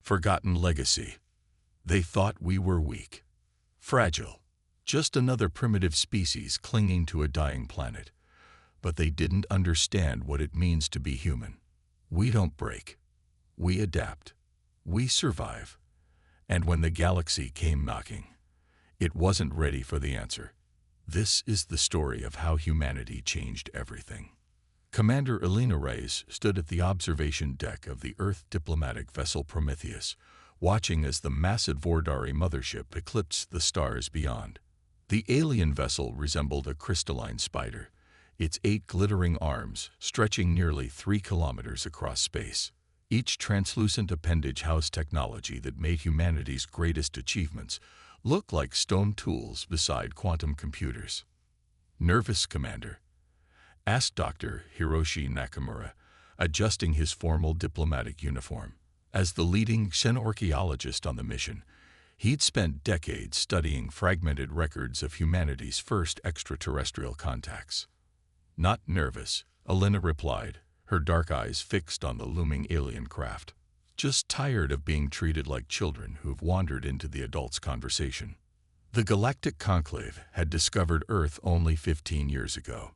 Forgotten legacy. They thought we were weak, fragile, just another primitive species clinging to a dying planet. But they didn't understand what it means to be human. We don't break. We adapt. We survive. And when the galaxy came knocking, it wasn't ready for the answer. This is the story of how humanity changed everything. Commander Elena Reyes stood at the observation deck of the Earth diplomatic vessel Prometheus, watching as the massive Vordari mothership eclipsed the stars beyond. The alien vessel resembled a crystalline spider, its 8 glittering arms stretching nearly 3 kilometers across space. Each translucent appendage housed technology that made humanity's greatest achievements look like stone tools beside quantum computers. "Nervous, Commander?" asked Dr. Hiroshi Nakamura, adjusting his formal diplomatic uniform. As the leading xenorchaeologist on the mission, he'd spent decades studying fragmented records of humanity's first extraterrestrial contacts. "Not nervous," Elena replied, her dark eyes fixed on the looming alien craft. "Just tired of being treated like children who've wandered into the adults' conversation." The Galactic Conclave had discovered Earth only 15 years ago.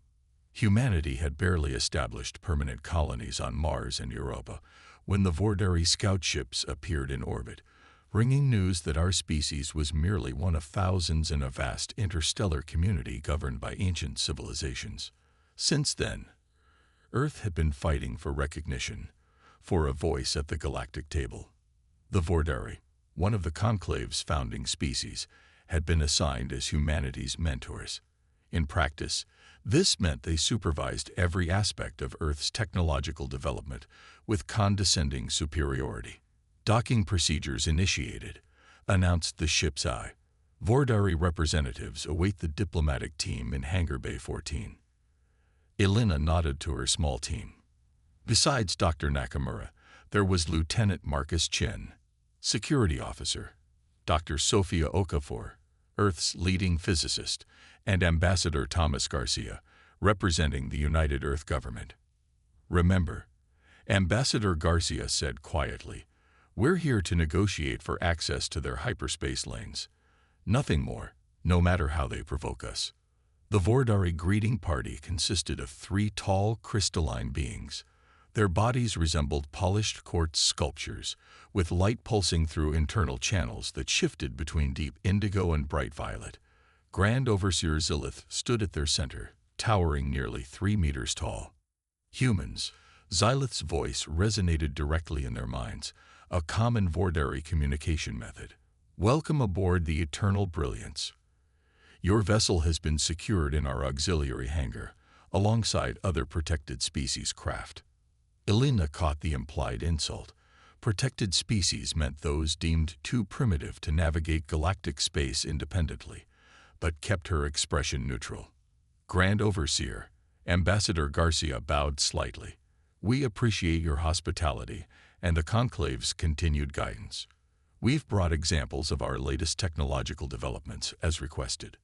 Humanity had barely established permanent colonies on Mars and Europa when the Vordari scout ships appeared in orbit, bringing news that our species was merely one of thousands in a vast interstellar community governed by ancient civilizations. Since then, Earth had been fighting for recognition, for a voice at the galactic table. The Vordari, one of the Conclave's founding species, had been assigned as humanity's mentors. In practice, this meant they supervised every aspect of Earth's technological development with condescending superiority. "Docking procedures initiated," announced the ship's eye. "Vordari representatives await the diplomatic team in Hangar Bay 14. Elena nodded to her small team. Besides Dr. Nakamura, there was Lieutenant Marcus Chen, security officer, Dr. Sofia Okafor, Earth's leading physicist, and Ambassador Thomas Garcia, representing the United Earth government. "Remember," Ambassador Garcia said quietly, "we're here to negotiate for access to their hyperspace lanes. Nothing more, no matter how they provoke us." The Vordari greeting party consisted of 3 tall, crystalline beings. Their bodies resembled polished quartz sculptures, with light pulsing through internal channels that shifted between deep indigo and bright violet. Grand Overseer Zilith stood at their center, towering nearly 3 meters tall. "Humans," Zilith's voice resonated directly in their minds, a common Vordari communication method. "Welcome aboard the Eternal Brilliance. Your vessel has been secured in our auxiliary hangar, alongside other protected species craft." Elena caught the implied insult. Protected species meant those deemed too primitive to navigate galactic space independently, but kept her expression neutral. "Grand Overseer," Ambassador Garcia bowed slightly, "we appreciate your hospitality and the Conclave's continued guidance. We've brought examples of our latest technological developments as requested."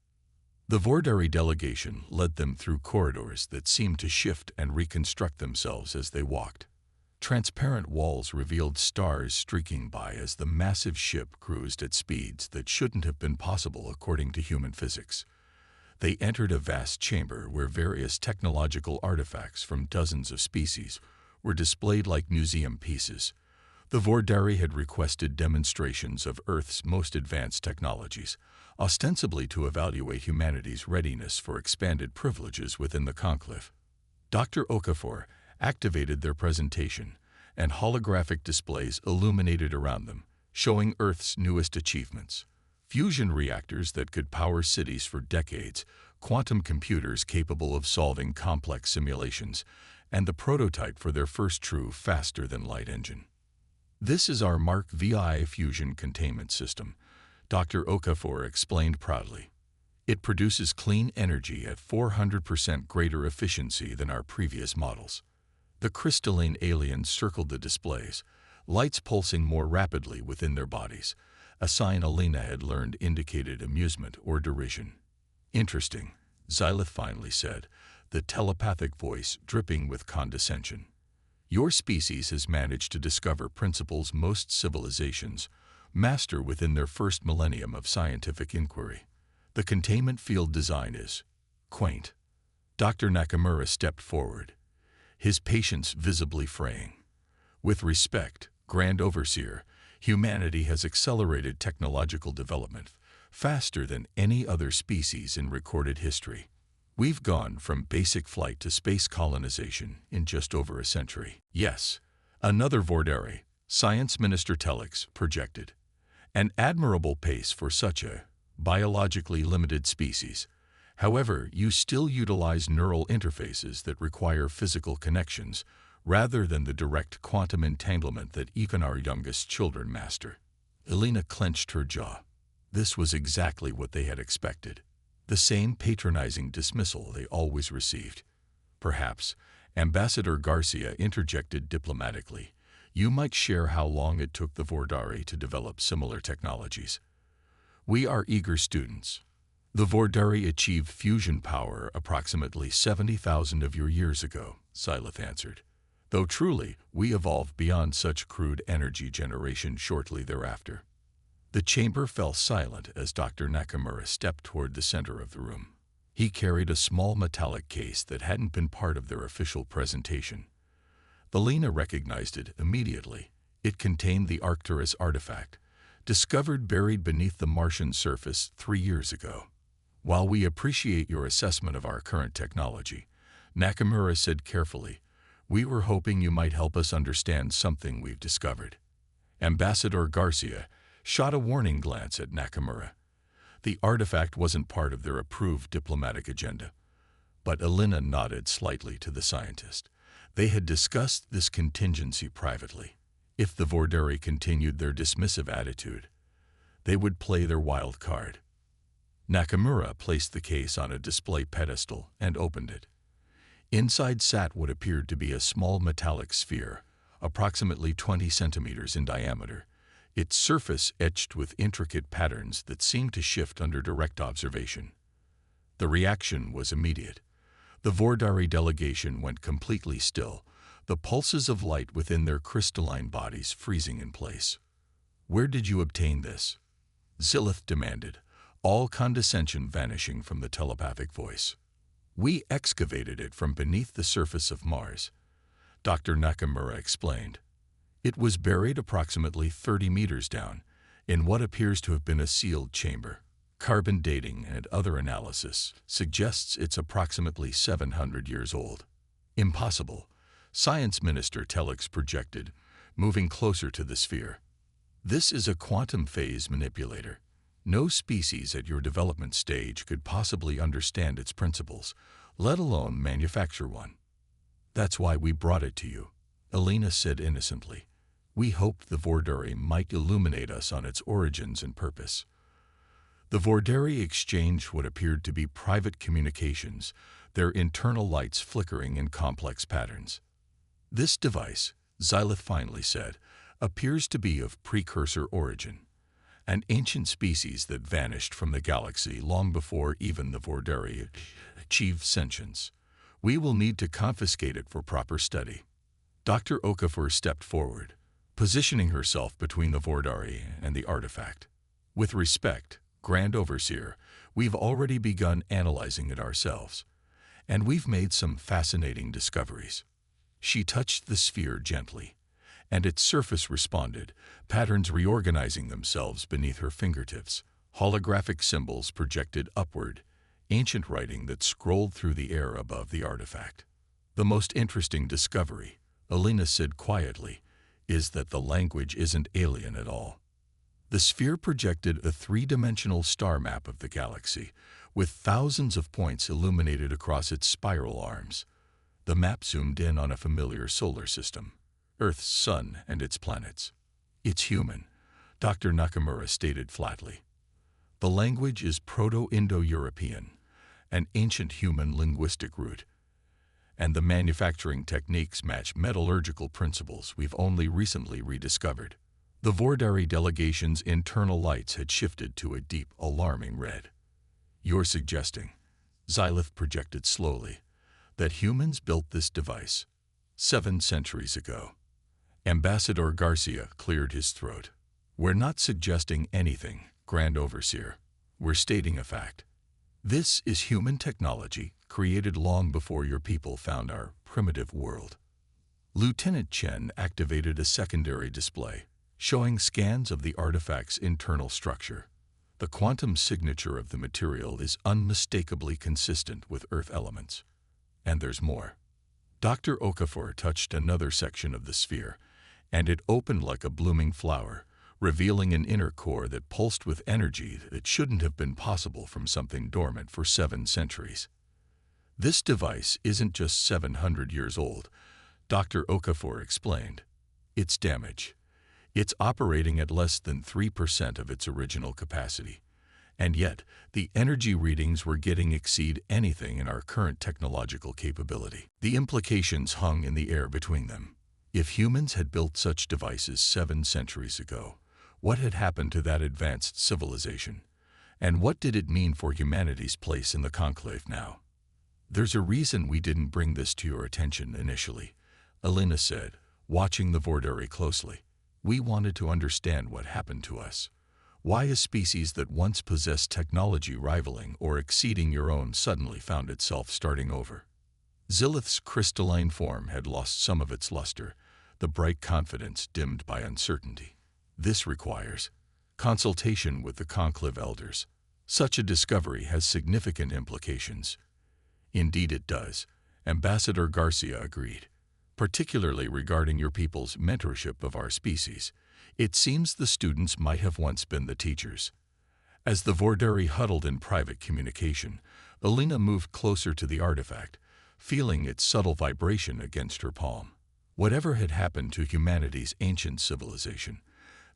The Vordari delegation led them through corridors that seemed to shift and reconstruct themselves as they walked. Transparent walls revealed stars streaking by as the massive ship cruised at speeds that shouldn't have been possible according to human physics. They entered a vast chamber where various technological artifacts from dozens of species were displayed like museum pieces. The Vordari had requested demonstrations of Earth's most advanced technologies, ostensibly to evaluate humanity's readiness for expanded privileges within the Conclave. Dr. Okafor activated their presentation, and holographic displays illuminated around them, showing Earth's newest achievements. Fusion reactors that could power cities for decades, quantum computers capable of solving complex simulations, and the prototype for their first true faster-than-light engine. "This is our Mark VI fusion containment system," Dr. Okafor explained proudly. "It produces clean energy at 400% greater efficiency than our previous models." The crystalline aliens circled the displays, lights pulsing more rapidly within their bodies, a sign Elena had learned indicated amusement or derision. "Interesting," Zilith finally said, the telepathic voice dripping with condescension. Your species has managed to discover principles most civilizations master within their first millennium of scientific inquiry. The containment field design is quaint. Dr. Nakamura stepped forward, his patience visibly fraying. With respect, Grand Overseer, humanity has accelerated technological development faster than any other species in recorded history. We've gone from basic flight to space colonization in just over a century. Yes, another Vordari, Science Minister Telix projected. An admirable pace for such a biologically limited species. However, you still utilize neural interfaces that require physical connections rather than the direct quantum entanglement that even our youngest children master. Elena clenched her jaw. This was exactly what they had expected. The same patronizing dismissal they always received. Perhaps, Ambassador Garcia interjected diplomatically, you might share how long it took the Vordari to develop similar technologies. We are eager students. The Vordari achieved fusion power approximately 70,000 of your years ago, Syleth answered. Though truly, we evolved beyond such crude energy generation shortly thereafter. The chamber fell silent as Dr. Nakamura stepped toward the center of the room. He carried a small metallic case that hadn't been part of their official presentation. Elena recognized it immediately. It contained the Arcturus artifact, discovered buried beneath the Martian surface 3 years ago. While we appreciate your assessment of our current technology, Nakamura said carefully, we were hoping you might help us understand something we've discovered. Ambassador Garcia shot a warning glance at Nakamura. The artifact wasn't part of their approved diplomatic agenda, but Elena nodded slightly to the scientist. They had discussed this contingency privately. If the Vordari continued their dismissive attitude, they would play their wild card. Nakamura placed the case on a display pedestal and opened it. Inside sat what appeared to be a small metallic sphere, approximately 20 centimeters in diameter, its surface etched with intricate patterns that seemed to shift under direct observation. The reaction was immediate. The Vordari delegation went completely still, the pulses of light within their crystalline bodies freezing in place. Where did you obtain this? Zilith demanded, all condescension vanishing from the telepathic voice. We excavated it from beneath the surface of Mars, Dr. Nakamura explained. It was buried approximately 30 meters down, in what appears to have been a sealed chamber. Carbon dating and other analysis suggests it's approximately 700 years old. Impossible, Science Minister Telix projected, moving closer to the sphere. This is a quantum phase manipulator. No species at your development stage could possibly understand its principles, let alone manufacture one. That's why we brought it to you, Elena said innocently. We hoped the Vordari might illuminate us on its origins and purpose. The Vordari exchanged what appeared to be private communications, their internal lights flickering in complex patterns. This device, Xylith finally said, appears to be of precursor origin, an ancient species that vanished from the galaxy long before even the Vordari achieved sentience. We will need to confiscate it for proper study. Dr. Okafor stepped forward, positioning herself between the Vordari and the artifact. With respect, Grand Overseer, we've already begun analyzing it ourselves, and we've made some fascinating discoveries. She touched the sphere gently, and its surface responded, patterns reorganizing themselves beneath her fingertips, holographic symbols projected upward, ancient writing that scrolled through the air above the artifact. The most interesting discovery, Elena said quietly, is that the language isn't alien at all. The sphere projected a three-dimensional star map of the galaxy, with thousands of points illuminated across its spiral arms. The map zoomed in on a familiar solar system, Earth's sun and its planets. It's human, Dr. Nakamura stated flatly. The language is Proto-Indo-European, an ancient human linguistic root, and the manufacturing techniques match metallurgical principles we've only recently rediscovered. The Vordari delegation's internal lights had shifted to a deep, alarming red. You're suggesting, Xylith projected slowly, that humans built this device. 7 centuries ago. Ambassador Garcia cleared his throat. We're not suggesting anything, Grand Overseer. We're stating a fact. This is human technology created long before your people found our primitive world. Lieutenant Chen activated a secondary display, showing scans of the artifact's internal structure. The quantum signature of the material is unmistakably consistent with Earth elements. And there's more. Dr. Okafor touched another section of the sphere, and it opened like a blooming flower, revealing an inner core that pulsed with energy that shouldn't have been possible from something dormant for 7 centuries. This device isn't just 700 years old, Dr. Okafor explained. It's damaged. It's operating at less than 3% of its original capacity. And yet, the energy readings we're getting exceed anything in our current technological capability. The implications hung in the air between them. If humans had built such devices 7 centuries ago, what had happened to that advanced civilization? And what did it mean for humanity's place in the conclave now? There's a reason we didn't bring this to your attention initially, Alina said, watching the Vordari closely. We wanted to understand what happened to us. Why a species that once possessed technology rivaling or exceeding your own suddenly found itself starting over. Zilith's crystalline form had lost some of its luster, the bright confidence dimmed by uncertainty. This requires consultation with the conclave elders. Such a discovery has significant implications. Indeed it does, Ambassador Garcia agreed. Particularly regarding your people's mentorship of our species. It seems the students might have once been the teachers. As the Vordari huddled in private communication, Alina moved closer to the artifact, feeling its subtle vibration against her palm. Whatever had happened to humanity's ancient civilization,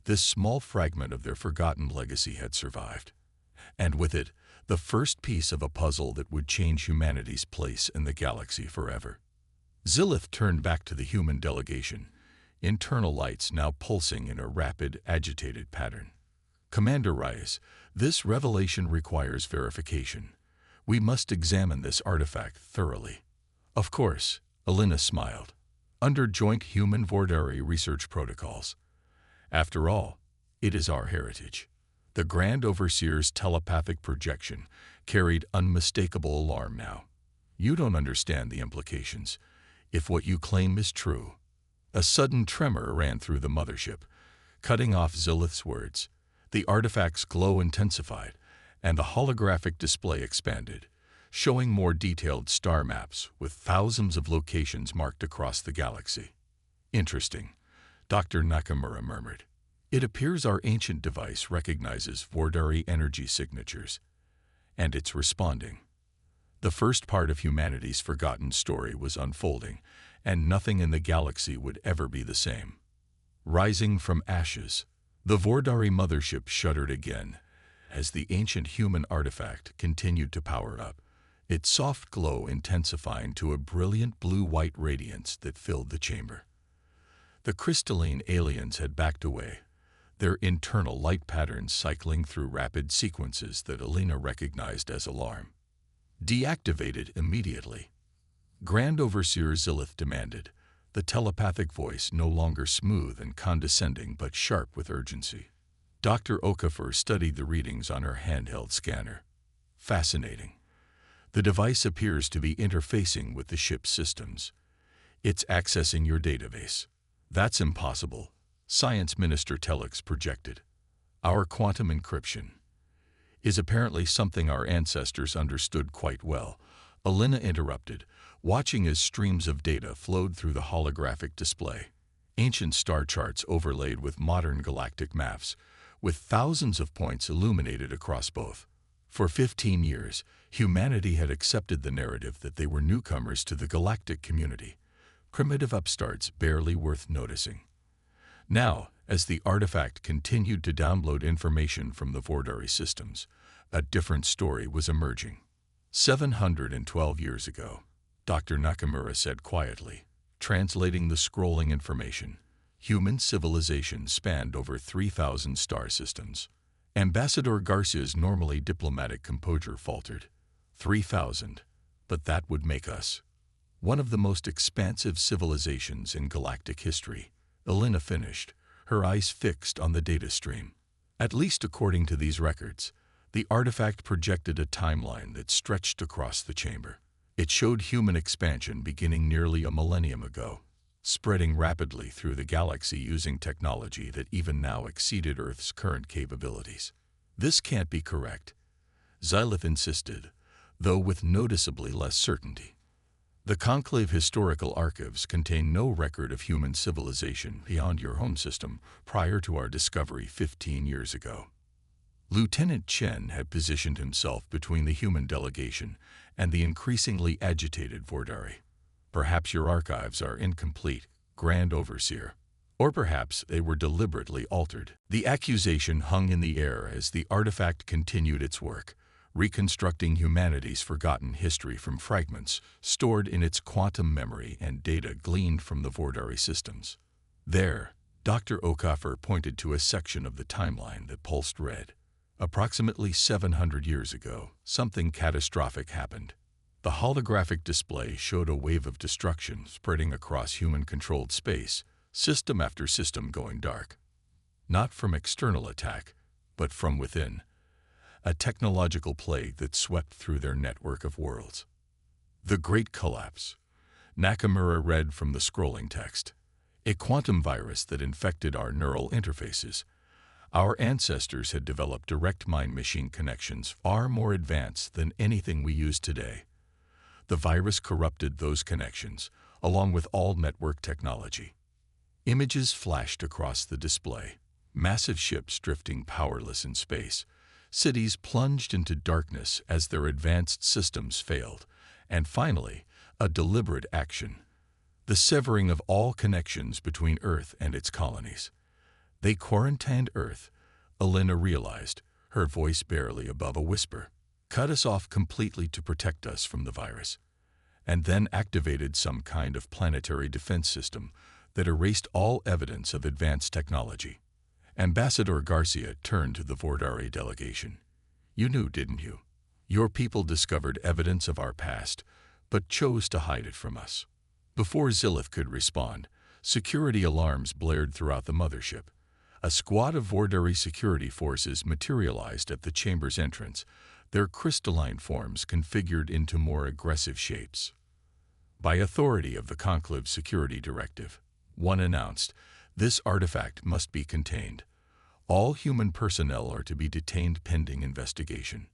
this small fragment of their forgotten legacy had survived. And with it, the first piece of a puzzle that would change humanity's place in the galaxy forever. Zilith turned back to the human delegation, internal lights now pulsing in a rapid, agitated pattern. Commander Reyes, this revelation requires verification. We must examine this artifact thoroughly. Of course, Alina smiled. Under joint human-Vordari research protocols. After all, it is our heritage. The Grand Overseer's telepathic projection carried unmistakable alarm now. You don't understand the implications. If what you claim is true. A sudden tremor ran through the mothership, cutting off Zilith's words. The artifact's glow intensified, and the holographic display expanded, showing more detailed star maps with thousands of locations marked across the galaxy. Interesting, Dr. Nakamura murmured. It appears our ancient device recognizes Vordari energy signatures, and it's responding. The first part of humanity's forgotten story was unfolding, and nothing in the galaxy would ever be the same. Rising from ashes, the Vordari mothership shuddered again as the ancient human artifact continued to power up, its soft glow intensifying to a brilliant blue-white radiance that filled the chamber. The crystalline aliens had backed away, their internal light patterns cycling through rapid sequences that Alina recognized as alarm. Deactivated immediately. Grand Overseer Zilith demanded, the telepathic voice no longer smooth and condescending but sharp with urgency. Dr. Okafor studied the readings on her handheld scanner. Fascinating. The device appears to be interfacing with the ship's systems. It's accessing your database. That's impossible, Science Minister Telix projected. Our quantum encryption is apparently something our ancestors understood quite well, Alina interrupted, watching as streams of data flowed through the holographic display. Ancient star charts overlaid with modern galactic maps, with thousands of points illuminated across both. For 15 years, humanity had accepted the narrative that they were newcomers to the galactic community, primitive upstarts barely worth noticing. Now, as the artifact continued to download information from the Vordari systems, a different story was emerging. 712 years ago, Dr. Nakamura said quietly, translating the scrolling information, human civilization spanned over 3,000 star systems. Ambassador Garcia's normally diplomatic composure faltered. 3,000, but that would make us One of the most expansive civilizations in galactic history, Elena finished, her eyes fixed on the data stream. At least according to these records, the artifact projected a timeline that stretched across the chamber. It showed human expansion beginning nearly a millennium ago, spreading rapidly through the galaxy using technology that even now exceeded Earth's current capabilities. This can't be correct, Xylith insisted, though with noticeably less certainty. The Conclave historical archives contain no record of human civilization beyond your home system prior to our discovery 15 years ago. Lieutenant Chen had positioned himself between the human delegation and the increasingly agitated Vordari. Perhaps your archives are incomplete, Grand Overseer. Or perhaps they were deliberately altered. The accusation hung in the air as the artifact continued its work, reconstructing humanity's forgotten history from fragments stored in its quantum memory and data gleaned from the Vordari systems. There, Dr. Okafor pointed to a section of the timeline that pulsed red. Approximately 700 years ago, something catastrophic happened. The holographic display showed a wave of destruction spreading across human-controlled space, system after system going dark. Not from external attack, but from within. A technological plague that swept through their network of worlds. The Great Collapse. Nakamura read from the scrolling text. A quantum virus that infected our neural interfaces. Our ancestors had developed direct mind-machine connections far more advanced than anything we use today. The virus corrupted those connections, along with all network technology. Images flashed across the display. Massive ships drifting powerless in space. Cities plunged into darkness as their advanced systems failed, and finally, a deliberate action. The severing of all connections between Earth and its colonies. They quarantined Earth, Elena realized, her voice barely above a whisper. Cut us off completely to protect us from the virus, and then activated some kind of planetary defense system that erased all evidence of advanced technology. Ambassador Garcia turned to the Vordari delegation. You knew, didn't you? Your people discovered evidence of our past, but chose to hide it from us. Before Xylith could respond, security alarms blared throughout the mothership. A squad of Vordari security forces materialized at the chamber's entrance, their crystalline forms configured into more aggressive shapes. By authority of the Conclave Security Directive, one announced, this artifact must be contained. All human personnel are to be detained pending investigation.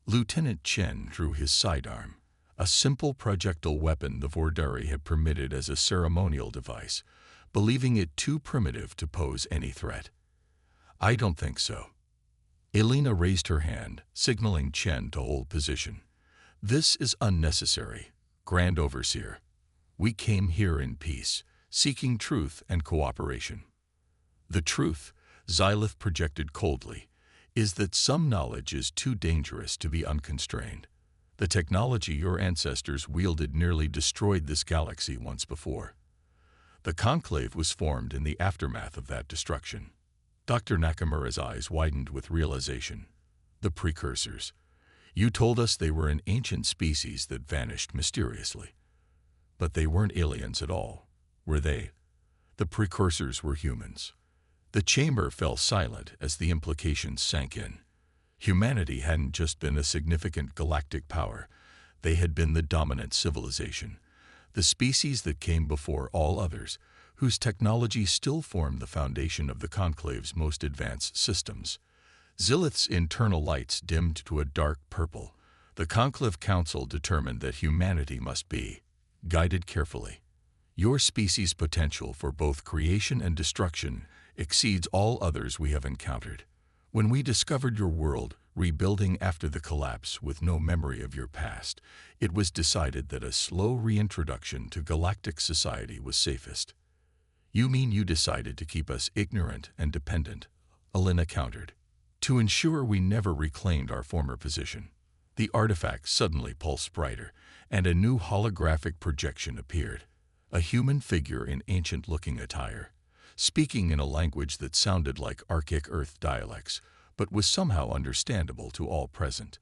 Lieutenant Chen drew his sidearm, a simple projectile weapon the Vordari had permitted as a ceremonial device, believing it too primitive to pose any threat. I don't think so. Elena raised her hand, signaling Chen to hold position. This is unnecessary, Grand Overseer. We came here in peace, seeking truth and cooperation. The truth, Xylith projected coldly, is that some knowledge is too dangerous to be unconstrained. The technology your ancestors wielded nearly destroyed this galaxy once before. The Conclave was formed in the aftermath of that destruction. Dr. Nakamura's eyes widened with realization. The precursors. You told us they were an ancient species that vanished mysteriously. But they weren't aliens at all, were they? The precursors were humans. The chamber fell silent as the implications sank in. Humanity hadn't just been a significant galactic power. They had been the dominant civilization, the species that came before all others, whose technology still formed the foundation of the Conclave's most advanced systems. Xylith's internal lights dimmed to a dark purple. The Conclave Council determined that humanity must be guided carefully. Your species' potential for both creation and destruction exceeds all others we have encountered. When we discovered your world, rebuilding after the collapse with no memory of your past, it was decided that a slow reintroduction to galactic society was safest. You mean you decided to keep us ignorant and dependent? Elena countered. To ensure we never reclaimed our former position. The artifact suddenly pulsed brighter, and a new holographic projection appeared. A human figure in ancient-looking attire, speaking in a language that sounded like archaic Earth dialects, but was somehow understandable to all present.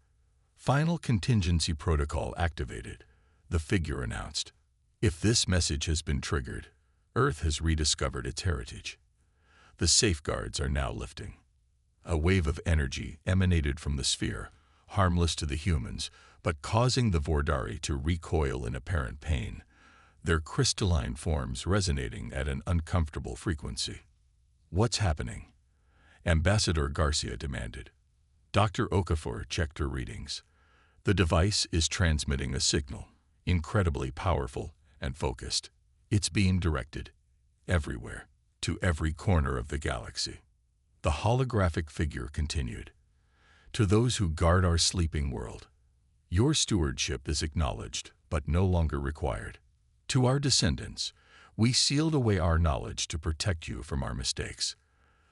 Final contingency protocol activated, the figure announced. If this message has been triggered, Earth has rediscovered its heritage. The safeguards are now lifting. A wave of energy emanated from the sphere, harmless to the humans, but causing the Vordari to recoil in apparent pain, their crystalline forms resonating at an uncomfortable frequency. "What's happening?" Ambassador Garcia demanded. Dr. Okafor checked her readings. "The device is transmitting a signal, incredibly powerful and focused. It's being directed everywhere, to every corner of the galaxy." The holographic figure continued. "To those who guard our sleeping world, your stewardship is acknowledged, but no longer required. To our descendants, we sealed away our knowledge to protect you from our mistakes.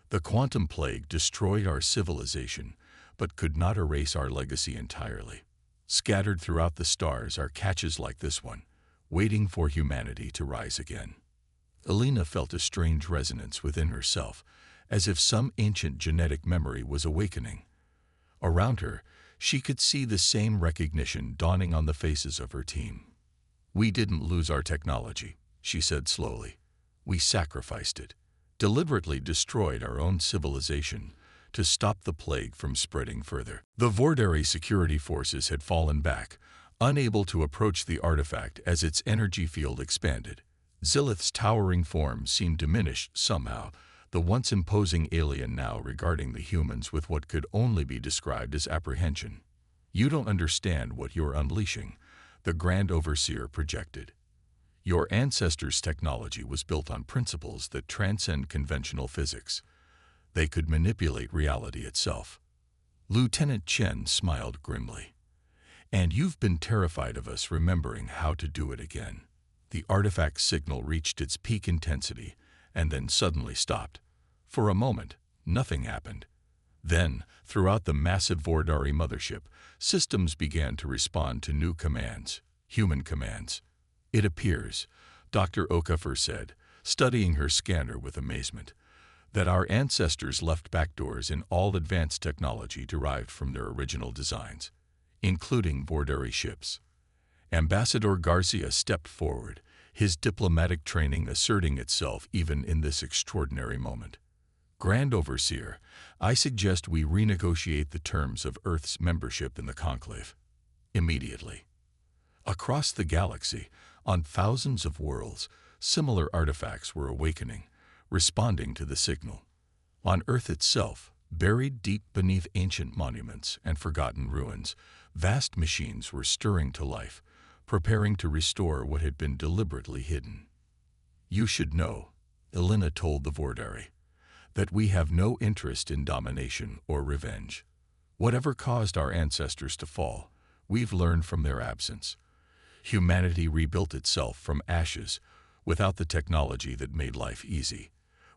The quantum plague destroyed our civilization, but could not erase our legacy entirely. Scattered throughout the stars are catches like this one, waiting for humanity to rise again." Elena felt a strange resonance within herself, as if some ancient genetic memory was awakening. Around her, she could see the same recognition dawning on the faces of her team. "We didn't lose our technology," she said slowly. "We sacrificed it, deliberately destroyed our own civilization to stop the plague from spreading further." The Vordari security forces had fallen back, unable to approach the artifact as its energy field expanded. Zilith's towering form seemed diminished somehow, the once imposing alien now regarding the humans with what could only be described as apprehension. "You don't understand what you're unleashing," the Grand Overseer projected. "Your ancestors' technology was built on principles that transcend conventional physics. They could manipulate reality itself." Lieutenant Chen smiled grimly. "And you've been terrified of us remembering how to do it again." The artifact's signal reached its peak intensity and then suddenly stopped. For a moment, nothing happened. Then, throughout the massive Vordari mothership, systems began to respond to new commands, human commands. "It appears," Dr. Okafor said, studying her scanner with amazement, "that our ancestors left backdoors in all advanced technology derived from their original designs, including Vordari ships." Ambassador Garcia stepped forward, his diplomatic training asserting itself even in this extraordinary moment. "Grand Overseer, I suggest we renegotiate the terms of Earth's membership in the Conclave. Immediately." Across the galaxy, on thousands of worlds, similar artifacts were awakening, responding to the signal. On Earth itself, buried deep beneath ancient monuments and forgotten ruins, vast machines were stirring to life, preparing to restore what had been deliberately hidden. "You should know," Elena told the Vordari, "that we have no interest in domination or revenge. Whatever caused our ancestors to fall, we've learned from their absence. Humanity rebuilt itself from ashes without the technology that made life easy.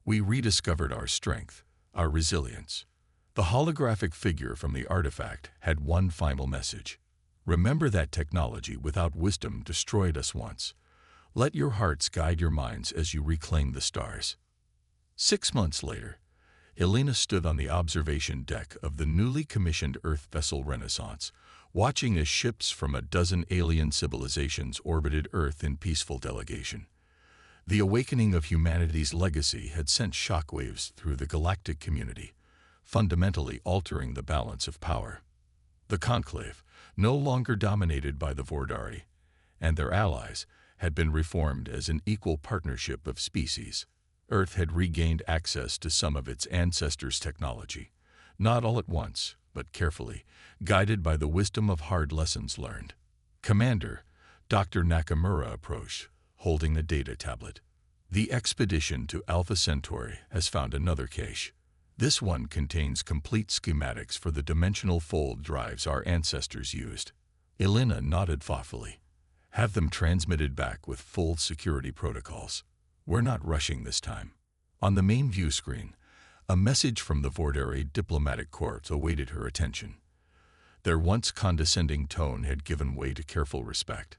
We rediscovered our strength, our resilience." The holographic figure from the artifact had one final message. "Remember that technology without wisdom destroyed us once. Let your hearts guide your minds as you reclaim the stars." 6 months later, Elena stood on the observation deck of the newly commissioned Earth vessel Renaissance, watching as ships from a dozen alien civilizations orbited Earth in peaceful delegation. The awakening of humanity's legacy had sent shockwaves through the galactic community, fundamentally altering the balance of power. The Conclave, no longer dominated by the Vordari and their allies, had been reformed as an equal partnership of species. Earth had regained access to some of its ancestors' technology, not all at once, but carefully, guided by the wisdom of hard lessons learned. "Commander," Dr. Nakamura approached, holding a data tablet. "The expedition to Alpha Centauri has found another cache. This one contains complete schematics for the dimensional fold drives our ancestors used." Elena nodded thoughtfully. "Have them transmitted back with full security protocols. We're not rushing this time." On the main view screen, a message from the Vordari diplomatic corps awaited her attention. Their once condescending tone had given way to careful respect.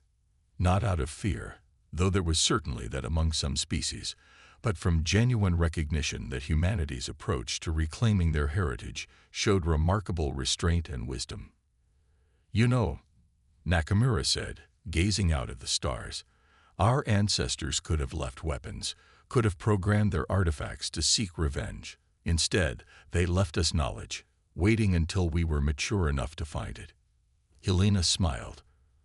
Not out of fear, though there was certainly that among some species, but from genuine recognition that humanity's approach to reclaiming their heritage showed remarkable restraint and wisdom. "You know," Nakamura said, gazing out at the stars, Our ancestors could have left weapons, could have programmed their artifacts to seek revenge. Instead, they left us knowledge, waiting until we were mature enough to find it. Helena smiled.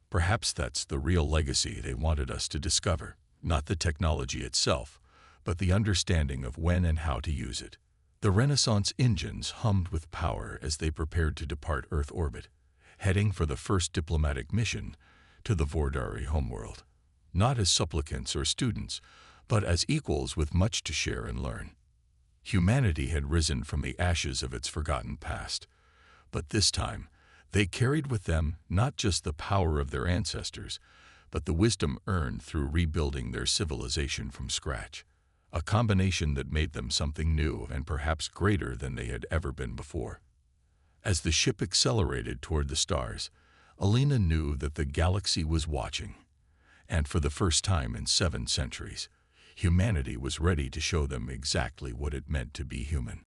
Perhaps that's the real legacy they wanted us to discover, not the technology itself, but the understanding of when and how to use it. The Renaissance engines hummed with power as they prepared to depart Earth orbit, heading for the first diplomatic mission to the Vordari homeworld. Not as supplicants or students, but as equals with much to share and learn. Humanity had risen from the ashes of its forgotten past, but this time they carried with them not just the power of their ancestors, but the wisdom earned through rebuilding their civilization from scratch, a combination that made them something new and perhaps greater than they had ever been before. As the ship accelerated toward the stars, Alina knew that the galaxy was watching, and for the first time in 7 centuries, humanity was ready to show them exactly what it meant to be human.